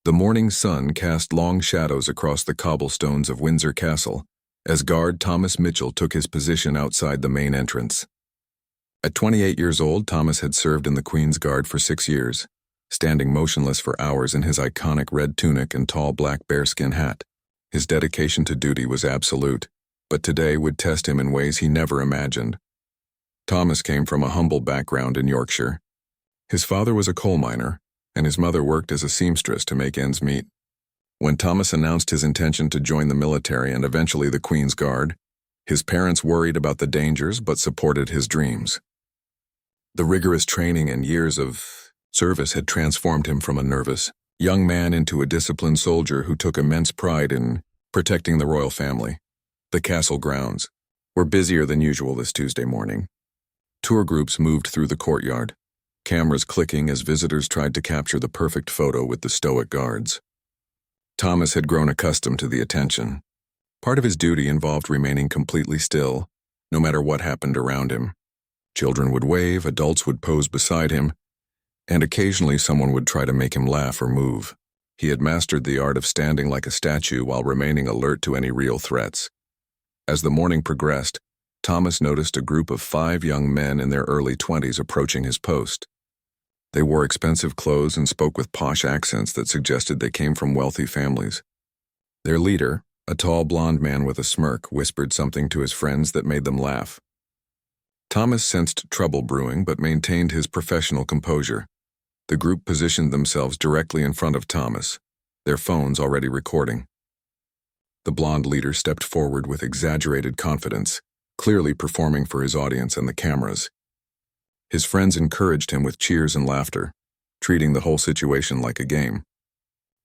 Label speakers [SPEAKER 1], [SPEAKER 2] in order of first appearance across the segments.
[SPEAKER 1] The morning sun cast long shadows across the cobblestones of Windsor Castle as guard Thomas Mitchell took his position outside the main entrance. At 28 years old, Thomas had served in the Queen's Guard for 6 years, standing motionless for hours in his iconic red tunic and tall black bearskin hat. His dedication to duty was absolute, but today would test him in ways he never imagined. Thomas came from a humble background in Yorkshire. His father was a coal miner, and his mother worked as a seamstress to make ends meet. When Thomas announced his intention to join the military and eventually the Queen's Guard, his parents worried about the dangers but supported his dreams. The rigorous training and years of service had transformed him from a nervous young man into a disciplined soldier who took immense pride in protecting the royal family. The castle grounds were busier than usual this Tuesday morning. Tour groups moved through the courtyard, cameras clicking as visitors tried to capture the perfect photo with the stoic guards. Thomas had grown accustomed to the attention. Part of his duty involved remaining completely still, no matter what happened around him. Children would wave, adults would pose beside him, and occasionally someone would try to make him laugh or move. He had mastered the art of standing like a statue while remaining alert to any real threats. As the morning progressed, Thomas noticed a group of 5 young men in their early 20s approaching his post. They wore expensive clothes and spoke with posh accents that suggested they came from wealthy families. Their leader, a tall blond man with a smirk, whispered something to his friends that made them laugh. Thomas sensed trouble brewing but maintained his professional composure. The group positioned themselves directly in front of Thomas, their phones already recording. The blond leader stepped forward with exaggerated confidence, clearly performing for his audience and the cameras. His friends encouraged him with cheers and laughter, treating the whole situation like a game.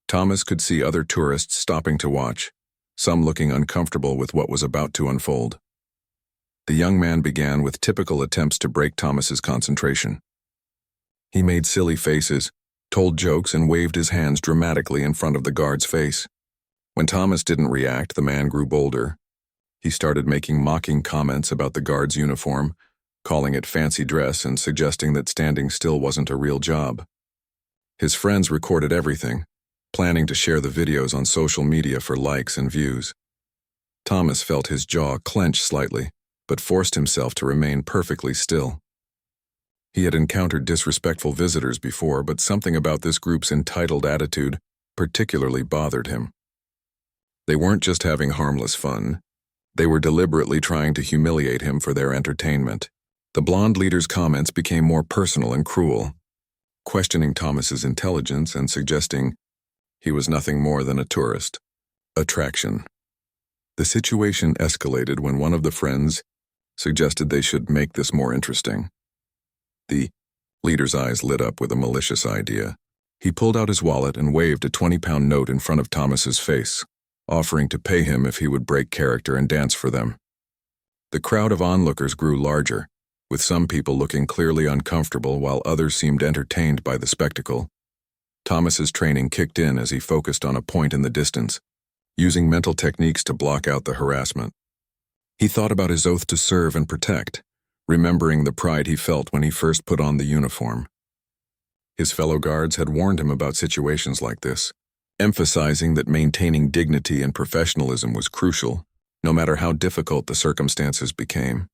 [SPEAKER 1] Thomas could see other tourists stopping to watch, some looking uncomfortable with what was about to unfold. The young man began with typical attempts to break Thomas's concentration. He made silly faces, told jokes, and waved his hands dramatically in front of the guard's face. When Thomas didn't react, the man grew bolder. He started making mocking comments about the guard's uniform, calling it fancy dress and suggesting that standing still wasn't a real job. His friends recorded everything, planning to share the videos on social media for likes and views. Thomas felt his jaw clench slightly, but forced himself to remain perfectly still. He had encountered disrespectful visitors before, but something about this group's entitled attitude particularly bothered him. They weren't just having harmless fun. They were deliberately trying to humiliate him for their entertainment. The blond leader's comments became more personal and cruel, questioning Thomas's intelligence and suggesting he was nothing more than a tourist attraction. The situation escalated when one of the friends suggested they should make this more interesting. The leader's eyes lit up with a malicious idea. He pulled out his wallet and waved a 20-pound note in front of Thomas's face, offering to pay him if he would break character and dance for them. The crowd of onlookers grew larger, with some people looking clearly uncomfortable while others seemed entertained by the spectacle. Thomas's training kicked in as he focused on a point in the distance, using mental techniques to block out the harassment. He thought about his oath to serve and protect, remembering the pride he felt when he first put on the uniform. His fellow guards had warned him about situations like this, emphasizing that maintaining dignity and professionalism was crucial, no matter how difficult the circumstances became.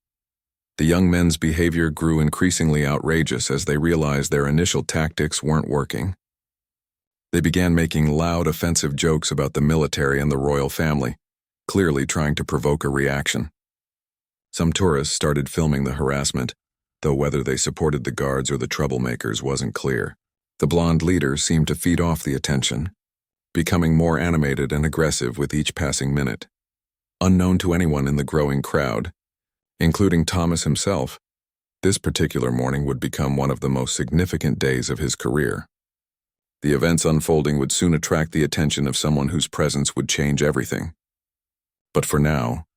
[SPEAKER 1] The young men's behavior grew increasingly outrageous as they realized their initial tactics weren't working. They began making loud, offensive jokes about the military and the royal family, clearly trying to provoke a reaction. Some tourists started filming the harassment, though whether they supported the guards or the troublemakers wasn't clear. The blond leader seemed to feed off the attention, becoming more animated and aggressive with each passing minute. Unknown to anyone in the growing crowd, including Thomas himself, this particular morning would become one of the most significant days of his career. The events unfolding would soon attract the attention of someone whose presence would change everything. But for now,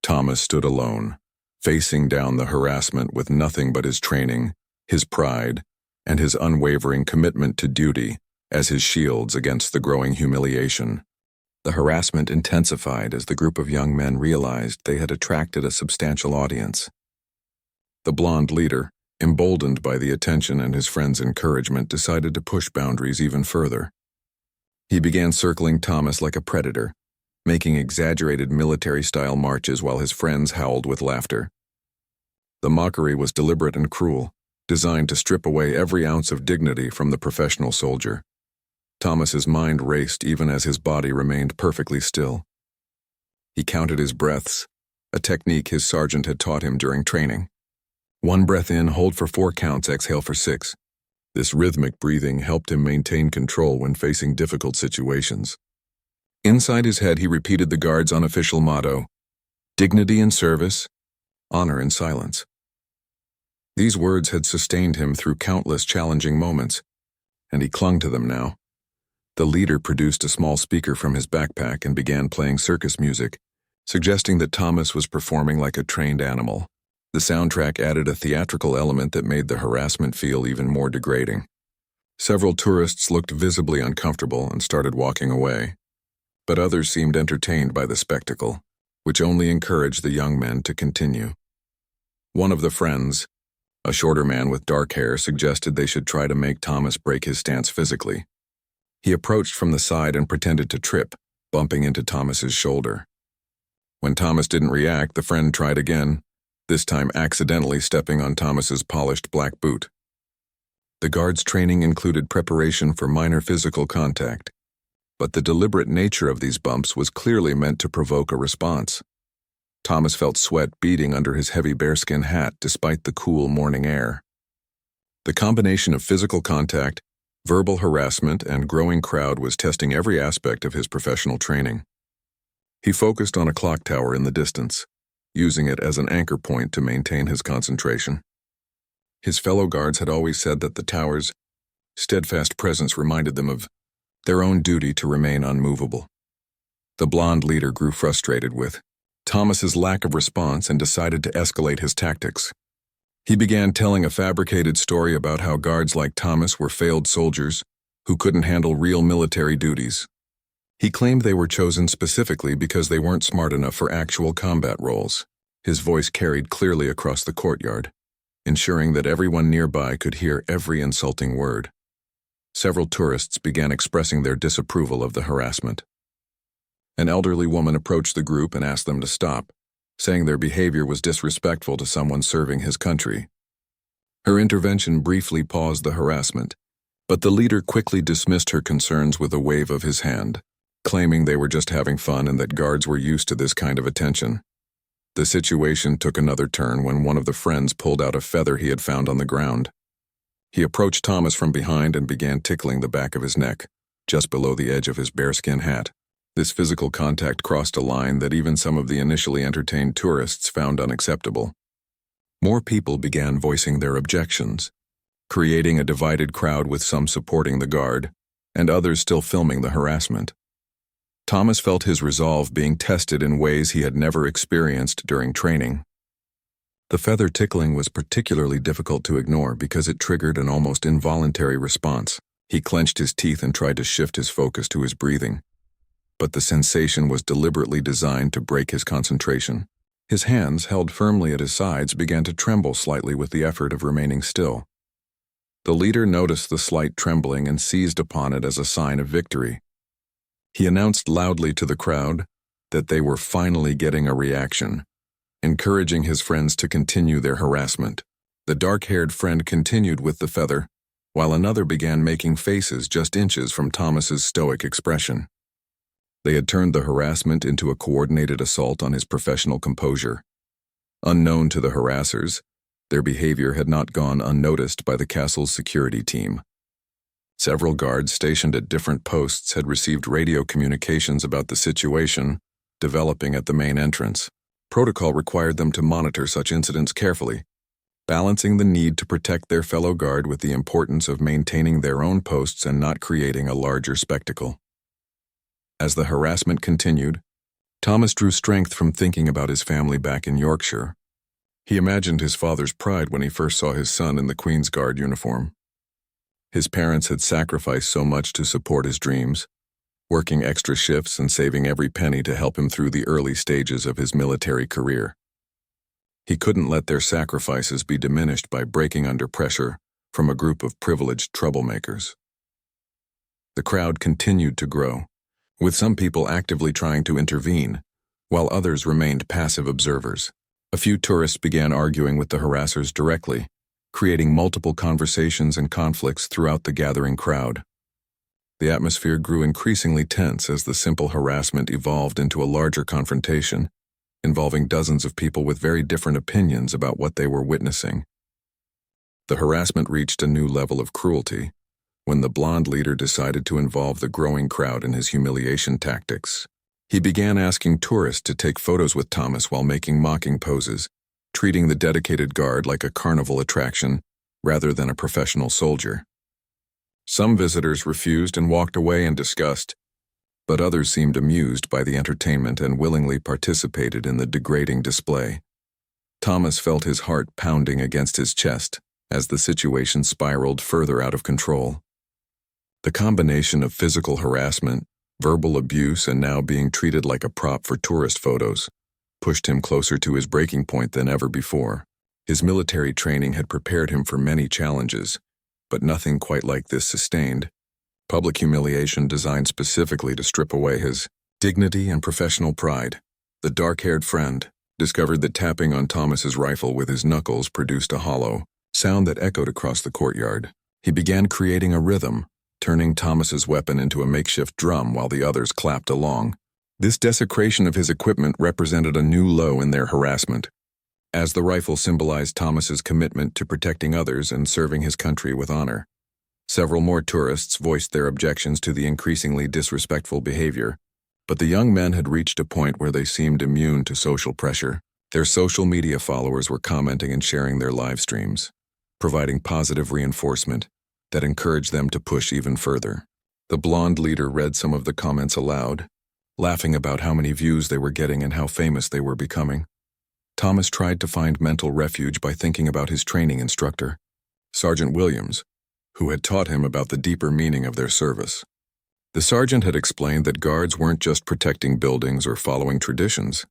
[SPEAKER 1] Thomas stood alone, facing down the harassment with nothing but his training, his pride, and his unwavering commitment to duty as his shields against the growing humiliation. The harassment intensified as the group of young men realized they had attracted a substantial audience. The blond leader, emboldened by the attention and his friends' encouragement, decided to push boundaries even further. He began circling Thomas like a predator, making exaggerated military-style marches while his friends howled with laughter. The mockery was deliberate and cruel, designed to strip away every ounce of dignity from the professional soldier. Thomas's mind raced even as his body remained perfectly still. He counted his breaths, a technique his sergeant had taught him during training. 1 breath in, hold for 4 counts, exhale for 6. This rhythmic breathing helped him maintain control when facing difficult situations. Inside his head, he repeated the Guard's unofficial motto, dignity in service, honor in silence. These words had sustained him through countless challenging moments, and he clung to them now. The leader produced a small speaker from his backpack and began playing circus music, suggesting that Thomas was performing like a trained animal. The soundtrack added a theatrical element that made the harassment feel even more degrading. Several tourists looked visibly uncomfortable and started walking away, but others seemed entertained by the spectacle, which only encouraged the young men to continue. One of the friends, a shorter man with dark hair, suggested they should try to make Thomas break his stance physically. He approached from the side and pretended to trip, bumping into Thomas's shoulder. When Thomas didn't react, the friend tried again, this time accidentally stepping on Thomas's polished black boot. The Guard's training included preparation for minor physical contact, but the deliberate nature of these bumps was clearly meant to provoke a response. Thomas felt sweat beading under his heavy bearskin hat despite the cool morning air. The combination of physical contact, verbal harassment, and growing crowd was testing every aspect of his professional training. He focused on a clock tower in the distance, using it as an anchor point to maintain his concentration. His fellow guards had always said that the tower's steadfast presence reminded them of their own duty to remain unmovable. The blonde leader grew frustrated with Thomas's lack of response and decided to escalate his tactics. He began telling a fabricated story about how guards like Thomas were failed soldiers who couldn't handle real military duties. He claimed they were chosen specifically because they weren't smart enough for actual combat roles. His voice carried clearly across the courtyard, ensuring that everyone nearby could hear every insulting word. Several tourists began expressing their disapproval of the harassment. An elderly woman approached the group and asked them to stop, saying their behavior was disrespectful to someone serving his country. Her intervention briefly paused the harassment, but the leader quickly dismissed her concerns with a wave of his hand, claiming they were just having fun and that guards were used to this kind of attention. The situation took another turn when one of the friends pulled out a feather he had found on the ground. He approached Thomas from behind and began tickling the back of his neck, just below the edge of his bearskin hat. This physical contact crossed a line that even some of the initially entertained tourists found unacceptable. More people began voicing their objections, creating a divided crowd with some supporting the guard and others still filming the harassment. Thomas felt his resolve being tested in ways he had never experienced during training. The feather tickling was particularly difficult to ignore because it triggered an almost involuntary response. He clenched his teeth and tried to shift his focus to his breathing, but the sensation was deliberately designed to break his concentration. His hands, held firmly at his sides, began to tremble slightly with the effort of remaining still. The leader noticed the slight trembling and seized upon it as a sign of victory. He announced loudly to the crowd that they were finally getting a reaction, encouraging his friends to continue their harassment. The dark-haired friend continued with the feather, while another began making faces just inches from Thomas's stoic expression. They had turned the harassment into a coordinated assault on his professional composure. Unknown to the harassers, their behavior had not gone unnoticed by the castle's security team. Several guards stationed at different posts had received radio communications about the situation developing at the main entrance. Protocol required them to monitor such incidents carefully, balancing the need to protect their fellow guard with the importance of maintaining their own posts and not creating a larger spectacle. As the harassment continued, Thomas drew strength from thinking about his family back in Yorkshire. He imagined his father's pride when he first saw his son in the Queen's Guard uniform. His parents had sacrificed so much to support his dreams, working extra shifts and saving every penny to help him through the early stages of his military career. He couldn't let their sacrifices be diminished by breaking under pressure from a group of privileged troublemakers. The crowd continued to grow, with some people actively trying to intervene, while others remained passive observers. A few tourists began arguing with the harassers directly, creating multiple conversations and conflicts throughout the gathering crowd. The atmosphere grew increasingly tense as the simple harassment evolved into a larger confrontation, involving dozens of people with very different opinions about what they were witnessing. The harassment reached a new level of cruelty when the blonde leader decided to involve the growing crowd in his humiliation tactics. He began asking tourists to take photos with Thomas while making mocking poses, treating the dedicated guard like a carnival attraction rather than a professional soldier. Some visitors refused and walked away in disgust, but others seemed amused by the entertainment and willingly participated in the degrading display. Thomas felt his heart pounding against his chest as the situation spiraled further out of control. The combination of physical harassment, verbal abuse, and now being treated like a prop for tourist photos pushed him closer to his breaking point than ever before. His military training had prepared him for many challenges, but nothing quite like this sustained. Public humiliation designed specifically to strip away his dignity and professional pride. The dark-haired friend discovered that tapping on Thomas's rifle with his knuckles produced a hollow sound that echoed across the courtyard. He began creating a rhythm, turning Thomas's weapon into a makeshift drum while the others clapped along. This desecration of his equipment represented a new low in their harassment, as the rifle symbolized Thomas's commitment to protecting others and serving his country with honor. Several more tourists voiced their objections to the increasingly disrespectful behavior, but the young men had reached a point where they seemed immune to social pressure. Their social media followers were commenting and sharing their live streams, providing positive reinforcement that encouraged them to push even further. The blonde leader read some of the comments aloud, laughing about how many views they were getting and how famous they were becoming. Thomas tried to find mental refuge by thinking about his training instructor, Sergeant Williams, who had taught him about the deeper meaning of their service. The sergeant had explained that guards weren't just protecting buildings or following traditions.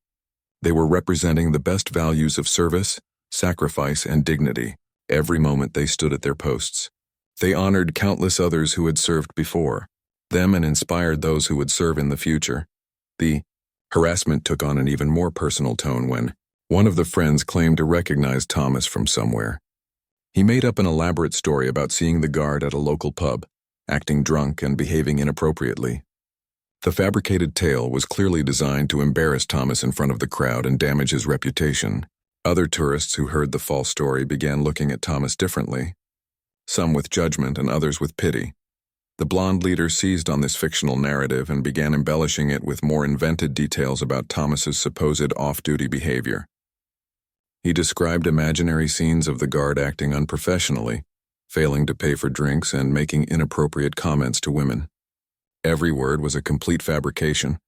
[SPEAKER 1] They were representing the best values of service, sacrifice, and dignity every moment they stood at their posts. They honored countless others who had served before them and inspired those who would serve in the future. The harassment took on an even more personal tone when one of the friends claimed to recognize Thomas from somewhere. He made up an elaborate story about seeing the guard at a local pub, acting drunk and behaving inappropriately. The fabricated tale was clearly designed to embarrass Thomas in front of the crowd and damage his reputation. Other tourists who heard the false story began looking at Thomas differently, some with judgment and others with pity. The blonde leader seized on this fictional narrative and began embellishing it with more invented details about Thomas's supposed off-duty behavior. He described imaginary scenes of the guard acting unprofessionally, failing to pay for drinks and making inappropriate comments to women. Every word was a complete fabrication,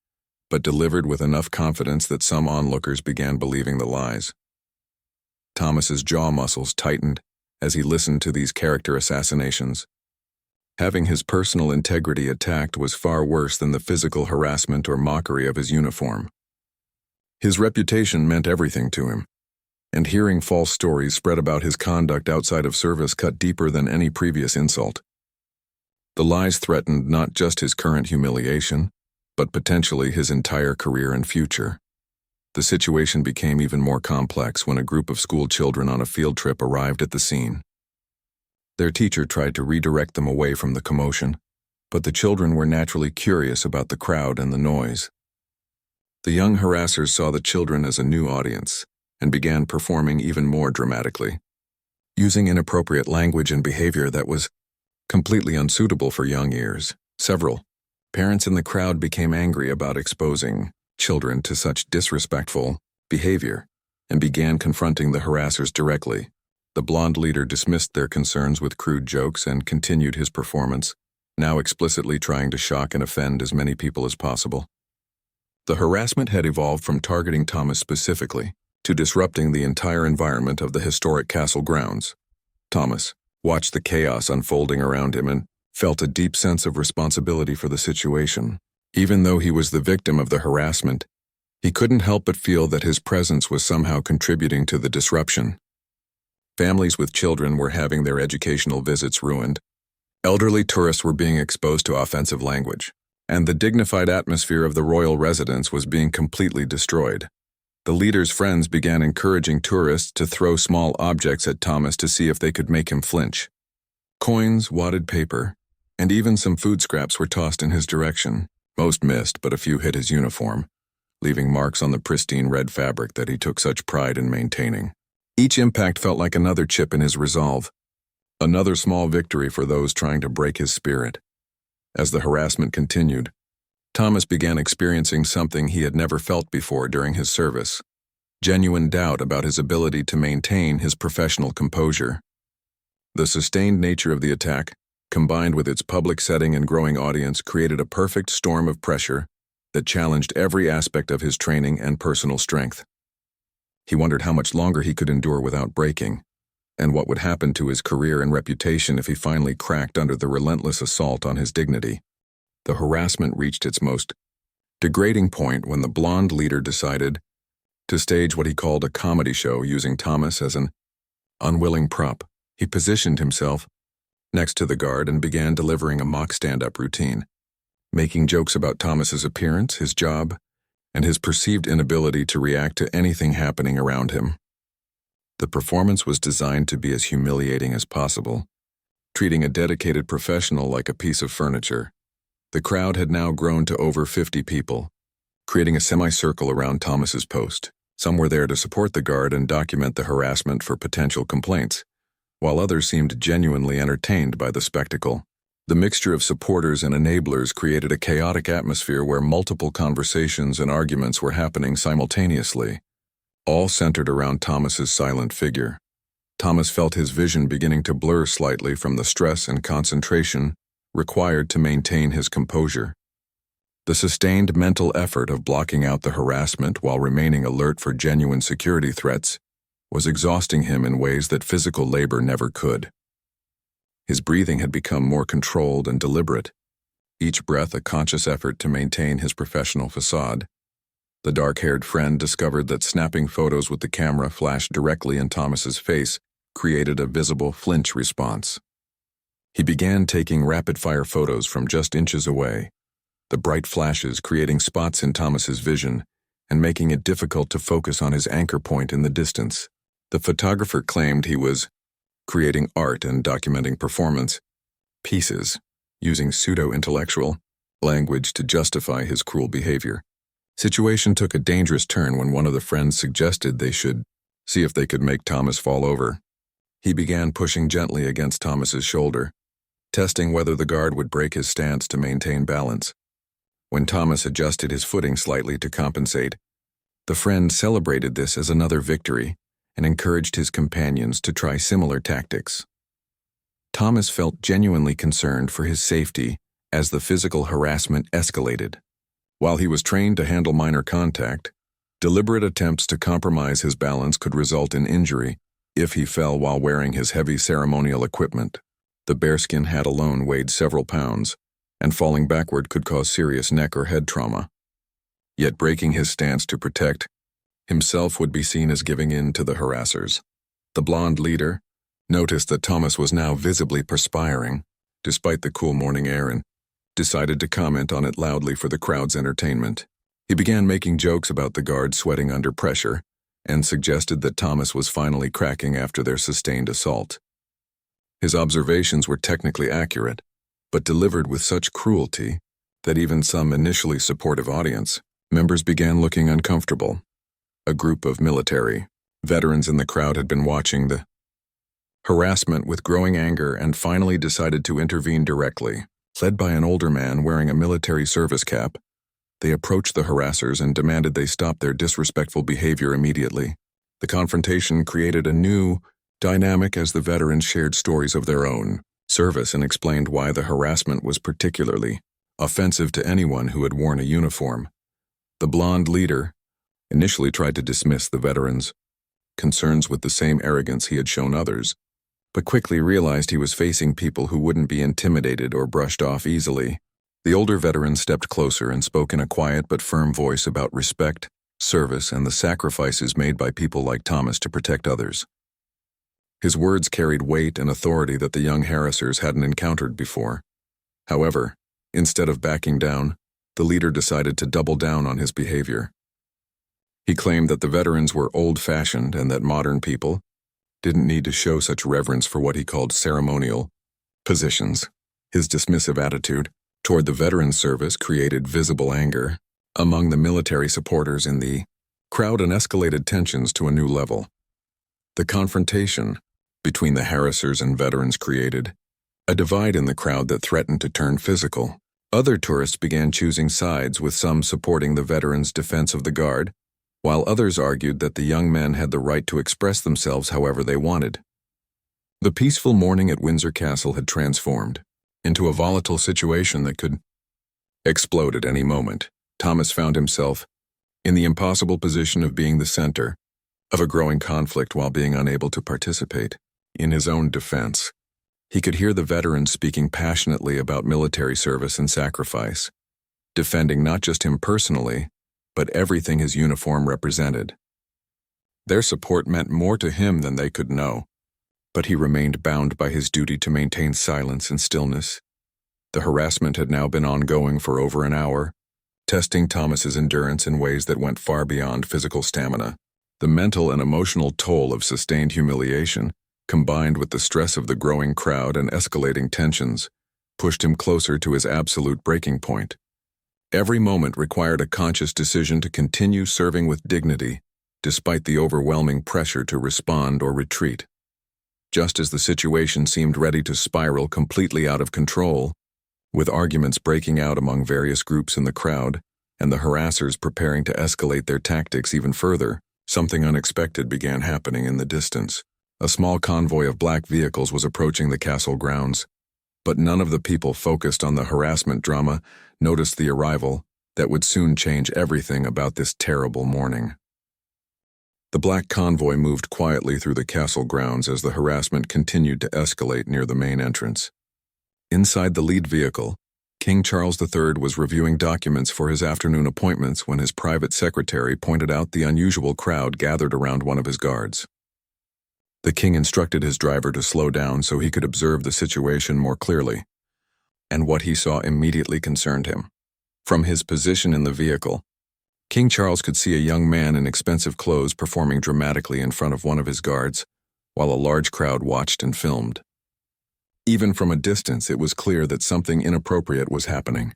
[SPEAKER 1] but delivered with enough confidence that some onlookers began believing the lies. Thomas's jaw muscles tightened as he listened to these character assassinations. Having his personal integrity attacked was far worse than the physical harassment or mockery of his uniform. His reputation meant everything to him, and hearing false stories spread about his conduct outside of service cut deeper than any previous insult. The lies threatened not just his current humiliation, but potentially his entire career and future. The situation became even more complex when a group of school children on a field trip arrived at the scene. Their teacher tried to redirect them away from the commotion, but the children were naturally curious about the crowd and the noise. The young harassers saw the children as a new audience and began performing even more dramatically, using inappropriate language and behavior that was completely unsuitable for young ears. Several parents in the crowd became angry about exposing children to such disrespectful behavior and began confronting the harassers directly. The blonde leader dismissed their concerns with crude jokes and continued his performance, now explicitly trying to shock and offend as many people as possible. The harassment had evolved from targeting Thomas specifically to disrupting the entire environment of the historic castle grounds. Thomas watched the chaos unfolding around him and felt a deep sense of responsibility for the situation. Even though he was the victim of the harassment, he couldn't help but feel that his presence was somehow contributing to the disruption. Families with children were having their educational visits ruined, Elderly tourists were being exposed to offensive language, and the dignified atmosphere of the royal residence was being completely destroyed. The leader's friends began encouraging tourists to throw small objects at Thomas to see if they could make him flinch. Coins, wadded paper, and even some food scraps were tossed in his direction. Most missed, but a few hit his uniform, leaving marks on the pristine red fabric that he took such pride in maintaining. Each impact felt like another chip in his resolve, another small victory for those trying to break his spirit. As the harassment continued, Thomas began experiencing something he had never felt before during his service: genuine doubt about his ability to maintain his professional composure. The sustained nature of the attack, combined with its public setting and growing audience, created a perfect storm of pressure that challenged every aspect of his training and personal strength. He wondered how much longer he could endure without breaking, and what would happen to his career and reputation if he finally cracked under the relentless assault on his dignity. The harassment reached its most degrading point when the blonde leader decided to stage what he called a comedy show using Thomas as an unwilling prop. He positioned himself next to the guard and began delivering a mock stand-up routine, making jokes about Thomas's appearance, his job, and his perceived inability to react to anything happening around him. The performance was designed to be as humiliating as possible, treating a dedicated professional like a piece of furniture. The crowd had now grown to over 50 people, creating a semicircle around Thomas's post. Some were there to support the guard and document the harassment for potential complaints, while others seemed genuinely entertained by the spectacle. The mixture of supporters and enablers created a chaotic atmosphere where multiple conversations and arguments were happening simultaneously, all centered around Thomas's silent figure. Thomas felt his vision beginning to blur slightly from the stress and concentration required to maintain his composure. The sustained mental effort of blocking out the harassment while remaining alert for genuine security threats was exhausting him in ways that physical labor never could. His breathing had become more controlled and deliberate, each breath a conscious effort to maintain his professional facade. The dark-haired friend discovered that snapping photos with the camera flashed directly in Thomas's face created a visible flinch response. He began taking rapid-fire photos from just inches away, the bright flashes creating spots in Thomas's vision and making it difficult to focus on his anchor point in the distance. The photographer claimed he was creating art and documenting performance pieces, using pseudo-intellectual language to justify his cruel behavior. Situation took a dangerous turn when one of the friends suggested they should see if they could make Thomas fall over. He began pushing gently against Thomas's shoulder, testing whether the guard would break his stance to maintain balance. When Thomas adjusted his footing slightly to compensate, the friend celebrated this as another victory and encouraged his companions to try similar tactics. Thomas felt genuinely concerned for his safety as the physical harassment escalated. While he was trained to handle minor contact, deliberate attempts to compromise his balance could result in injury if he fell while wearing his heavy ceremonial equipment. The bearskin hat alone weighed several pounds, and falling backward could cause serious neck or head trauma. Yet breaking his stance to protect himself would be seen as giving in to the harassers. The blonde leader noticed that Thomas was now visibly perspiring, despite the cool morning air, and decided to comment on it loudly for the crowd's entertainment. He began making jokes about the guard sweating under pressure and suggested that Thomas was finally cracking after their sustained assault. His observations were technically accurate, but delivered with such cruelty that even some initially supportive audience members began looking uncomfortable. A group of military veterans in the crowd had been watching the harassment with growing anger and finally decided to intervene directly. Led by an older man wearing a military service cap, they approached the harassers and demanded they stop their disrespectful behavior immediately. The confrontation created a new dynamic as the veterans shared stories of their own service and explained why the harassment was particularly offensive to anyone who had worn a uniform. The blonde leader initially tried to dismiss the veterans' concerns with the same arrogance he had shown others, but quickly realized he was facing people who wouldn't be intimidated or brushed off easily. The older veteran stepped closer and spoke in a quiet but firm voice about respect, service, and the sacrifices made by people like Thomas to protect others. His words carried weight and authority that the young harassers hadn't encountered before. However, instead of backing down, the leader decided to double down on his behavior. He claimed that the veterans were old-fashioned and that modern people didn't need to show such reverence for what he called ceremonial positions. His dismissive attitude toward the veterans' service created visible anger among the military supporters in the crowd and escalated tensions to a new level. The confrontation between the harassers and veterans created a divide in the crowd that threatened to turn physical. Other tourists began choosing sides, with some supporting the veterans' defense of the guard, while others argued that the young men had the right to express themselves however they wanted. The peaceful morning at Windsor Castle had transformed into a volatile situation that could explode at any moment. Thomas found himself in the impossible position of being the center of a growing conflict while being unable to participate in his own defense. He could hear the veterans speaking passionately about military service and sacrifice, defending not just him personally, but everything his uniform represented. Their support meant more to him than they could know, but he remained bound by his duty to maintain silence and stillness. The harassment had now been ongoing for over an hour, testing Thomas's endurance in ways that went far beyond physical stamina. The mental and emotional toll of sustained humiliation, combined with the stress of the growing crowd and escalating tensions, pushed him closer to his absolute breaking point. Every moment required a conscious decision to continue serving with dignity, despite the overwhelming pressure to respond or retreat. Just as the situation seemed ready to spiral completely out of control, with arguments breaking out among various groups in the crowd and the harassers preparing to escalate their tactics even further, something unexpected began happening in the distance. A small convoy of black vehicles was approaching the castle grounds, but none of the people focused on the harassment drama noticed the arrival that would soon change everything about this terrible morning. The black convoy moved quietly through the castle grounds as the harassment continued to escalate near the main entrance. Inside the lead vehicle, King Charles III was reviewing documents for his afternoon appointments when his private secretary pointed out the unusual crowd gathered around one of his guards. The king instructed his driver to slow down so he could observe the situation more clearly, and what he saw immediately concerned him. From his position in the vehicle, King Charles could see a young man in expensive clothes performing dramatically in front of one of his guards, while a large crowd watched and filmed. Even from a distance, it was clear that something inappropriate was happening.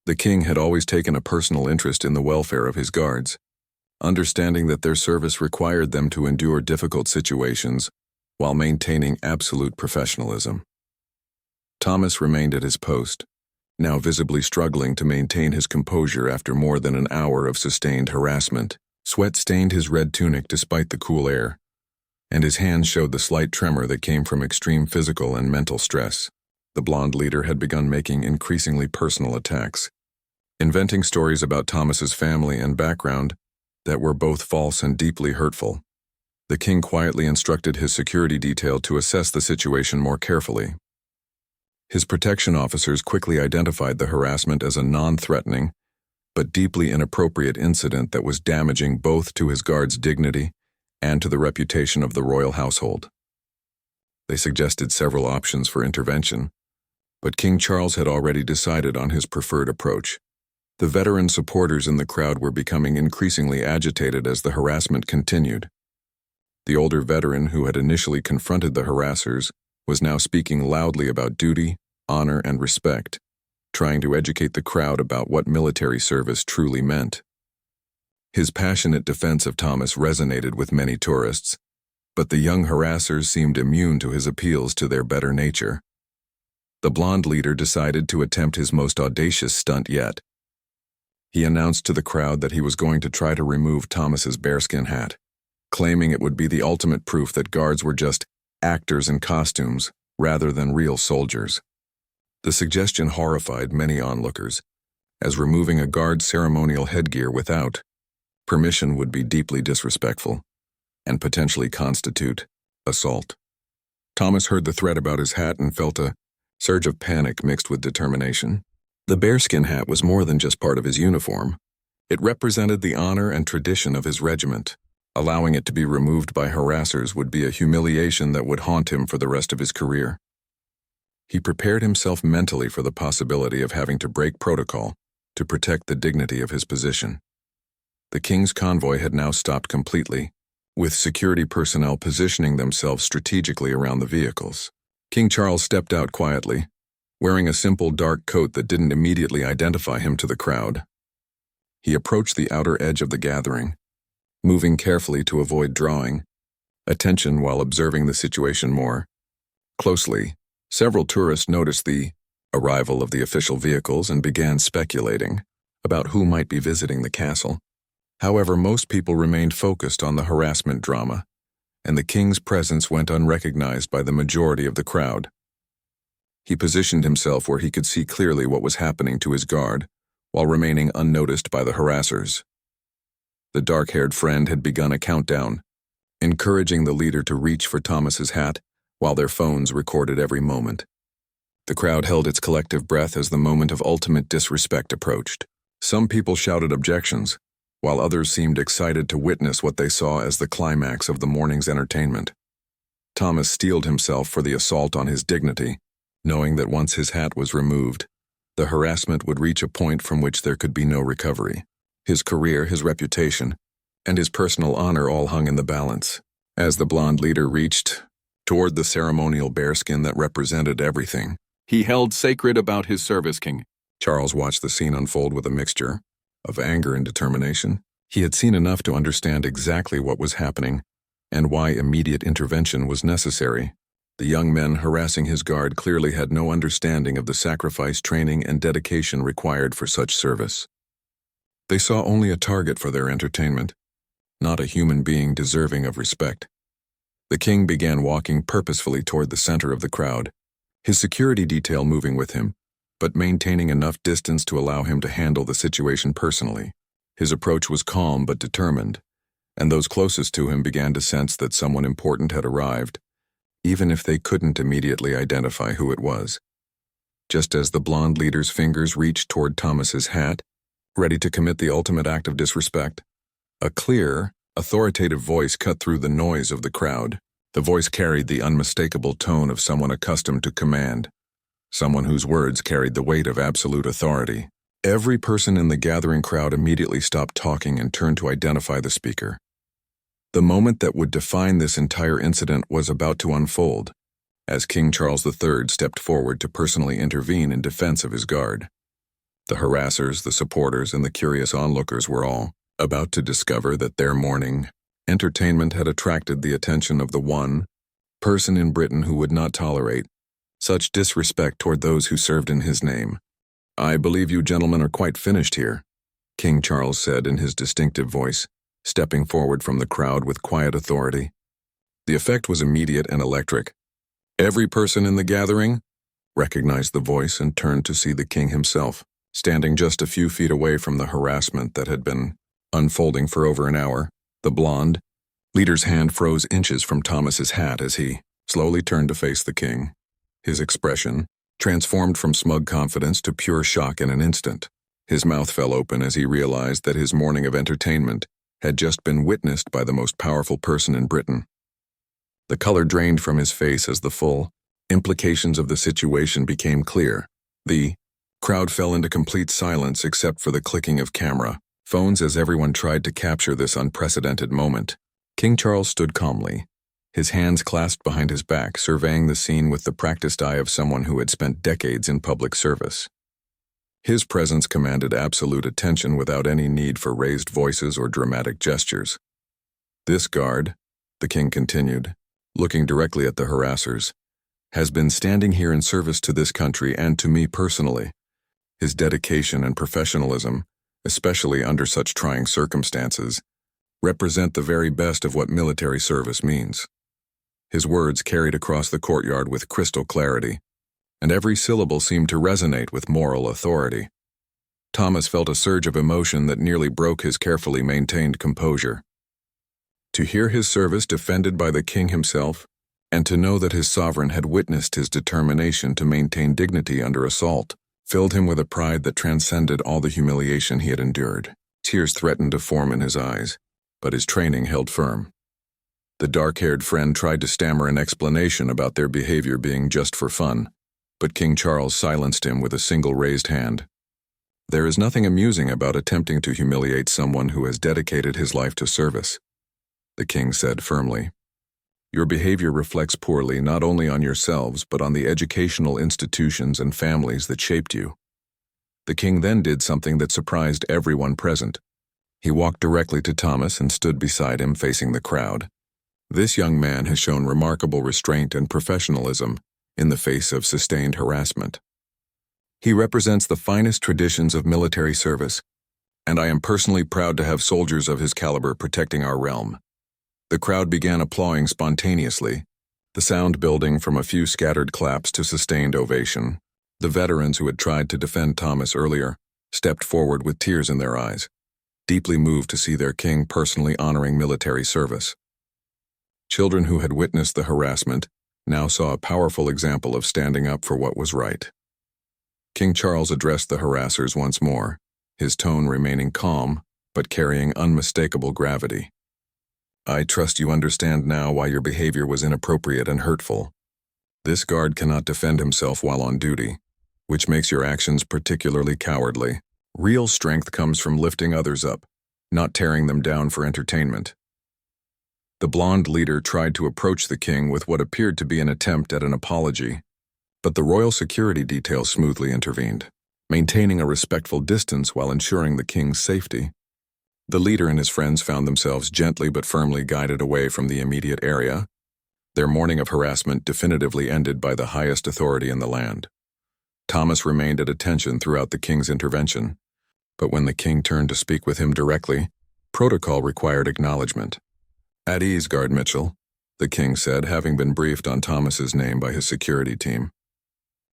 [SPEAKER 1] The king had always taken a personal interest in the welfare of his guards, understanding that their service required them to endure difficult situations while maintaining absolute professionalism. Thomas remained at his post, now visibly struggling to maintain his composure after more than an hour of sustained harassment. Sweat stained his red tunic despite the cool air, and his hands showed the slight tremor that came from extreme physical and mental stress. The blonde leader had begun making increasingly personal attacks, inventing stories about Thomas's family and background that were both false and deeply hurtful. The king quietly instructed his security detail to assess the situation more carefully. His protection officers quickly identified the harassment as a non-threatening, but deeply inappropriate incident that was damaging both to his guard's dignity and to the reputation of the royal household. They suggested several options for intervention, but King Charles had already decided on his preferred approach. The veteran supporters in the crowd were becoming increasingly agitated as the harassment continued. The older veteran who had initially confronted the harassers was now speaking loudly about duty, honor, and respect, trying to educate the crowd about what military service truly meant. His passionate defense of Thomas resonated with many tourists, but the young harassers seemed immune to his appeals to their better nature. The blonde leader decided to attempt his most audacious stunt yet. He announced to the crowd that he was going to try to remove Thomas's bearskin hat, claiming it would be the ultimate proof that guards were just actors in costumes rather than real soldiers. The suggestion horrified many onlookers, as removing a guard's ceremonial headgear without permission would be deeply disrespectful and potentially constitute assault. Thomas heard the threat about his hat and felt a surge of panic mixed with determination. The bearskin hat was more than just part of his uniform. It represented the honor and tradition of his regiment. Allowing it to be removed by harassers would be a humiliation that would haunt him for the rest of his career. He prepared himself mentally for the possibility of having to break protocol to protect the dignity of his position. The king's convoy had now stopped completely, with security personnel positioning themselves strategically around the vehicles. King Charles stepped out quietly, wearing a simple dark coat that didn't immediately identify him to the crowd. He approached the outer edge of the gathering, moving carefully to avoid drawing attention while observing the situation more closely. Several tourists noticed the arrival of the official vehicles and began speculating about who might be visiting the castle. However, most people remained focused on the harassment drama, and the king's presence went unrecognized by the majority of the crowd. He positioned himself where he could see clearly what was happening to his guard, while remaining unnoticed by the harassers. The dark-haired friend had begun a countdown, encouraging the leader to reach for Thomas's hat, while their phones recorded every moment. The crowd held its collective breath as the moment of ultimate disrespect approached. Some people shouted objections, while others seemed excited to witness what they saw as the climax of the morning's entertainment. Thomas steeled himself for the assault on his dignity, knowing that once his hat was removed, the harassment would reach a point from which there could be no recovery. His career, his reputation, and his personal honor all hung in the balance. As the blonde leader reached toward the ceremonial bearskin that represented everything he held sacred about his service, King Charles watched the scene unfold with a mixture of anger and determination. He had seen enough to understand exactly what was happening and why immediate intervention was necessary. The young men harassing his guard clearly had no understanding of the sacrifice, training, and dedication required for such service. They saw only a target for their entertainment, not a human being deserving of respect. The king began walking purposefully toward the center of the crowd, his security detail moving with him, but maintaining enough distance to allow him to handle the situation personally. His approach was calm but determined, and those closest to him began to sense that someone important had arrived, even if they couldn't immediately identify who it was. Just as the blonde leader's fingers reached toward Thomas's hat, ready to commit the ultimate act of disrespect, a clear, authoritative voice cut through the noise of the crowd. The voice carried the unmistakable tone of someone accustomed to command, someone whose words carried the weight of absolute authority. Every person in the gathering crowd immediately stopped talking and turned to identify the speaker. The moment that would define this entire incident was about to unfold, as King Charles III stepped forward to personally intervene in defense of his guard. The harassers, the supporters, and the curious onlookers were all about to discover that their morning entertainment had attracted the attention of the one person in Britain who would not tolerate such disrespect toward those who served in his name. "I believe you gentlemen are quite finished here," King Charles said in his distinctive voice, stepping forward from the crowd with quiet authority. The effect was immediate and electric. Every person in the gathering recognized the voice and turned to see the king himself, standing just a few feet away from the harassment that had been unfolding for over an hour. The blonde leader's hand froze inches from Thomas's hat as he slowly turned to face the king. His expression transformed from smug confidence to pure shock in an instant. His mouth fell open as he realized that his morning of entertainment had just been witnessed by the most powerful person in Britain. The color drained from his face as the full implications of the situation became clear. The crowd fell into complete silence except for the clicking of camera phones as everyone tried to capture this unprecedented moment. King Charles stood calmly, his hands clasped behind his back, surveying the scene with the practiced eye of someone who had spent decades in public service. His presence commanded absolute attention without any need for raised voices or dramatic gestures. "This guard," the king continued, looking directly at the harassers, "has been standing here in service to this country and to me personally. His dedication and professionalism, especially under such trying circumstances, represent the very best of what military service means." His words carried across the courtyard with crystal clarity, and every syllable seemed to resonate with moral authority. Thomas felt a surge of emotion that nearly broke his carefully maintained composure. To hear his service defended by the king himself, and to know that his sovereign had witnessed his determination to maintain dignity under assault, filled him with a pride that transcended all the humiliation he had endured. Tears threatened to form in his eyes, but his training held firm. The dark-haired friend tried to stammer an explanation about their behavior being just for fun, but King Charles silenced him with a single raised hand. There is nothing amusing about attempting to humiliate someone who has dedicated his life to service, the king said firmly. Your behavior reflects poorly not only on yourselves but on the educational institutions and families that shaped you. The king then did something that surprised everyone present. He walked directly to Thomas and stood beside him facing the crowd. This young man has shown remarkable restraint and professionalism in the face of sustained harassment. He represents the finest traditions of military service, and I am personally proud to have soldiers of his caliber protecting our realm. The crowd began applauding spontaneously, the sound building from a few scattered claps to sustained ovation. The veterans who had tried to defend Thomas earlier stepped forward with tears in their eyes, deeply moved to see their king personally honoring military service. Children who had witnessed the harassment now saw a powerful example of standing up for what was right. King Charles addressed the harassers once more, his tone remaining calm but carrying unmistakable gravity. I trust you understand now why your behavior was inappropriate and hurtful. This guard cannot defend himself while on duty, which makes your actions particularly cowardly. Real strength comes from lifting others up, not tearing them down for entertainment. The blonde leader tried to approach the king with what appeared to be an attempt at an apology, but the royal security detail smoothly intervened, maintaining a respectful distance while ensuring the king's safety. The leader and his friends found themselves gently but firmly guided away from the immediate area, their morning of harassment definitively ended by the highest authority in the land. Thomas remained at attention throughout the king's intervention, but when the king turned to speak with him directly, protocol required acknowledgement. At ease, Guard Mitchell, the king said, having been briefed on Thomas's name by his security team.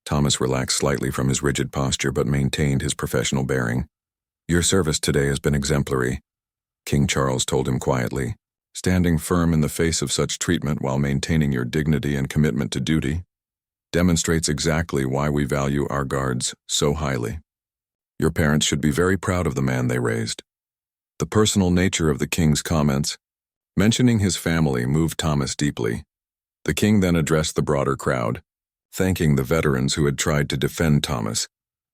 [SPEAKER 1] Thomas relaxed slightly from his rigid posture but maintained his professional bearing. Your service today has been exemplary, King Charles told him quietly, standing firm in the face of such treatment while maintaining your dignity and commitment to duty demonstrates exactly why we value our guards so highly. Your parents should be very proud of the man they raised. The personal nature of the king's comments, mentioning his family, moved Thomas deeply. The king then addressed the broader crowd, thanking the veterans who had tried to defend Thomas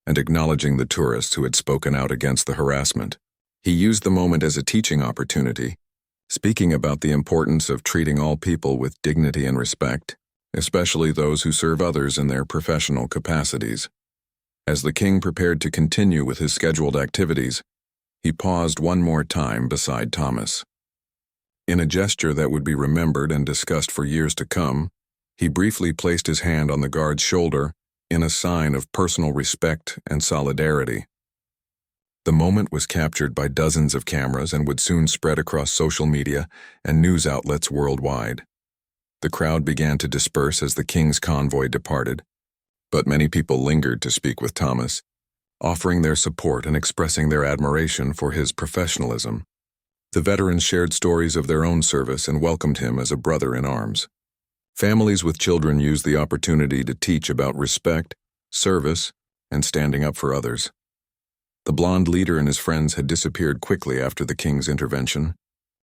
[SPEAKER 1] and acknowledging the tourists who had spoken out against the harassment. He used the moment as a teaching opportunity, speaking about the importance of treating all people with dignity and respect, especially those who serve others in their professional capacities. As the king prepared to continue with his scheduled activities, he paused one more time beside Thomas. In a gesture that would be remembered and discussed for years to come, he briefly placed his hand on the guard's shoulder in a sign of personal respect and solidarity. The moment was captured by dozens of cameras and would soon spread across social media and news outlets worldwide. The crowd began to disperse as the king's convoy departed, but many people lingered to speak with Thomas, offering their support and expressing their admiration for his professionalism. The veterans shared stories of their own service and welcomed him as a brother in arms. Families with children used the opportunity to teach about respect, service, and standing up for others. The blonde leader and his friends had disappeared quickly after the king's intervention,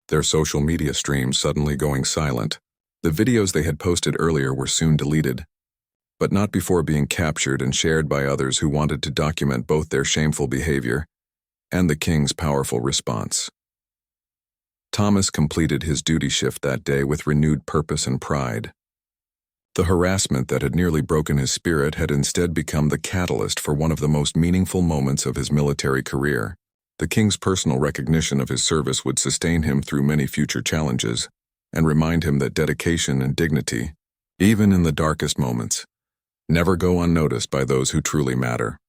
[SPEAKER 1] their social media streams suddenly going silent. The videos they had posted earlier were soon deleted, but not before being captured and shared by others who wanted to document both their shameful behavior and the king's powerful response. Thomas completed his duty shift that day with renewed purpose and pride. The harassment that had nearly broken his spirit had instead become the catalyst for one of the most meaningful moments of his military career. The king's personal recognition of his service would sustain him through many future challenges and remind him that dedication and dignity, even in the darkest moments, never go unnoticed by those who truly matter.